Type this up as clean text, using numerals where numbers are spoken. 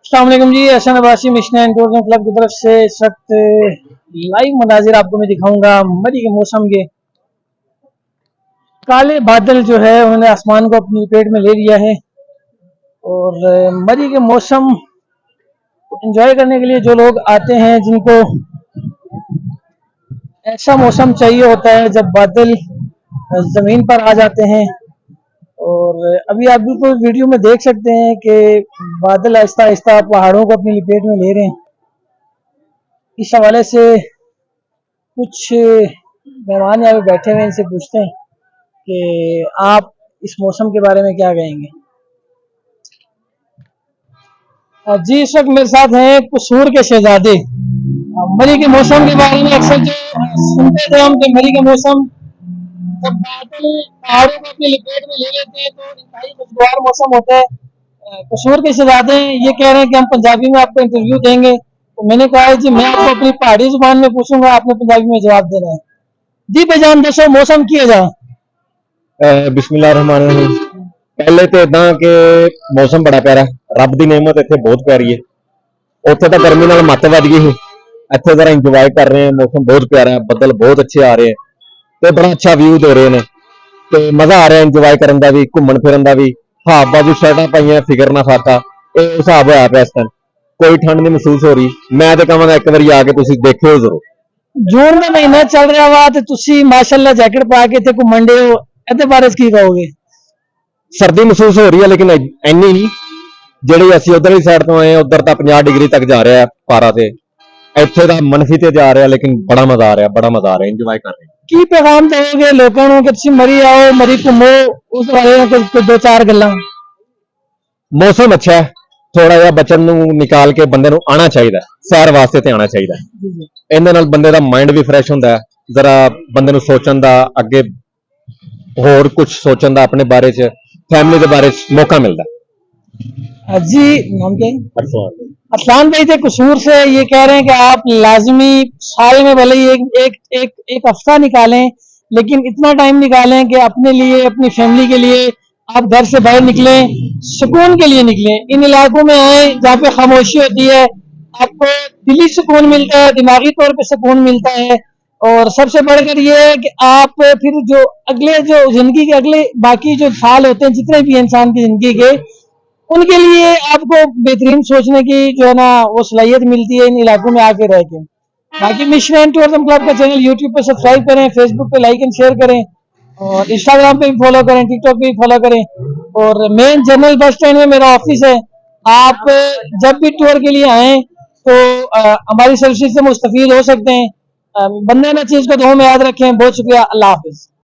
अस्सलाम वालेकुम जी। Ehsan Abbasi mission and tourism club की तरफ से इस वक्त लाइव मनाजिर आपको मैं दिखाऊंगा। मरी के मौसम के काले बादल जो है उन्होंने आसमान को अपनी लपेट में ले लिया है और मरी के मौसम को एंजॉय करने के लिए जो लोग आते हैं, जिनको ऐसा मौसम चाहिए होता है जब बादल जमीन पर आ जाते हैं। और अभी आप बिल्कुल वीडियो में देख सकते हैं कि बादल आहिस्ता आहिस्ता पहाड़ों को अपनी लपेट में ले रहे हैं। इस हवाले से कुछ मेहमान यहाँ पे बैठे हुए हैं, इनसे पूछते हैं कि आप इस मौसम के बारे में क्या कहेंगे। जी, इस वक्त मेरे साथ हैं कसूर के शहजादे। मरी के मौसम के बारे में अक्सर जो सुनते थे हम कि मरी का मौसम जब बादल पहाड़ों को अपनी लपेट में ले लेते हैं तो इंतहाई खुशगवार मौसम होता है। कसूर के शहजादे ये कह रहे हैं कि हम पंजाबी में आपको इंटरव्यू देंगे, तो मैंने कहा है जी मैं आपको अपनी पहाड़ी जुबान में पूछूंगा, आपने पंजाबी में जवाब देना है। जी भाईजान, दसो मौसम की है जा। बिस्मिल्लाहिर्रहमानिर्रहीम। पहले तो इदा कि मौसम बड़ा प्यारा, रब की नेमत इतने बहुत प्यारी है। उत्थे तो गर्मी नाल मत वध गई, इतने जरा इंजॉय कर रहे हैं, मौसम बहुत प्यारा है, बदल बहुत अच्छे आ रहे हैं, तो बड़ा अच्छा व्यू दे रहे हैं, तो मजा आ रहा है इंजॉय करने का भी, घूमन फिरन का भी। हाफ बाजू शर्टा पाइया, फिकर ना खाता, ये हिसाब होया पिया इस टाइम। कोई ठंड नहीं महसूस हो रही। मैं तो कहांगा एक बार आके तुसीं देखियो जरूर। जून का महीना चल रहा वा ते तुसी माशाल्लाह जैकेट पा के इत्थे घुमन डे हो, ਇਹਦੇ ਬਾਰੇ ਕੀ कहोगे? सर्दी महसूस हो रही है लेकिन इन्नी नहीं। ਜਿਹੜੀ ਅਸੀਂ ਉਧਰਲੀ ਸਾਈਡ ਤੋਂ ਆਏ ਉਧਰ ਤਾਂ 50 ਡਿਗਰੀ ਤੱਕ ਜਾ ਰਿਹਾ ਪਾਰਾ ਤੇ, ਇੱਥੇ ਤਾਂ ਮਨਫੀ ਤੇ ਜਾ ਰਿਹਾ, ਲੇਕਿन ਬੜਾ ਮਜ਼ਾ ਆ ਰਿਹਾ, ਬੜਾ ਮਜ਼ਾ ਆ ਰਿਹਾ, ਇੰਜੋਏ ਕਰ ਰਹੇ। ਕੀ ਪੈਗਾਮ ਦੇਵੋਗੇ ਲੋਕਾਂ ਨੂੰ ਕਿ ਤੁਸੀਂ ਮਰੀ ਆਓ, ਮਰੀ ਘੁੰਮੋ, ਉਸ ਬਾਰੇ ਕੁਝ ਦੋ ਚਾਰ ਗੱਲਾਂ। मौसम अच्छा है, थोड़ा जिहा बचन ਨੂੰ निकाल के बंदे ਨੂੰ आना चाहिए, सैर वास्ते ते आना चाहिए। ਇਹਦੇ ਨਾਲ ਬੰਦੇ ਦਾ ਮਾਈਂਡ ਵੀ ਫਰੈਸ਼ ਹੁੰਦਾ ਹੈ, ਜ਼ਰਾ ਬੰਦੇ ਨੂੰ ਸੋਚਣ ਦਾ, ਅੱਗੇ ਹੋਰ कुछ सोचन ਦਾ, अपने बारे च फैमिली के बारे च मौका मिलता है। जी, नाम क्या है? अरसलान भाई थे कसूर से ये कह रहे हैं कि आप लाजमी साल में भले ही एक हफ्ता निकालें, लेकिन इतना टाइम निकालें कि अपने लिए, अपनी फैमिली के लिए आप घर से बाहर निकलें, सुकून के लिए निकलें। इन इलाकों में आए जहाँ पे खामोशी होती है, आपको दिली सुकून मिलता है, दिमागी तौर पे सुकून मिलता है। और सबसे बढ़कर ये है कि आप फिर जो अगले जो जिंदगी के अगले बाकी जो साल होते हैं, जितने भी इंसान की जिंदगी के, उनके लिए आपको बेहतरीन सोचने की जो है ना वो सलाहियत मिलती है इन इलाकों में आके रह के। बाकी मिशन एंड टूरिज्म क्लब का चैनल यूट्यूब पे सब्सक्राइब करें, फेसबुक पे लाइक एंड शेयर करें, और इंस्टाग्राम पे भी फॉलो करें, टिकटॉक पे भी फॉलो करें। और मेन जनरल बस स्टैंड में मेरा ऑफिस है। आप जब भी टूर के लिए आए तो हमारी सर्विस से मुस्तफीद हो सकते हैं। बंदे ना चीज को दुआ में याद रखें। बहुत शुक्रिया। अल्लाह हाफिज।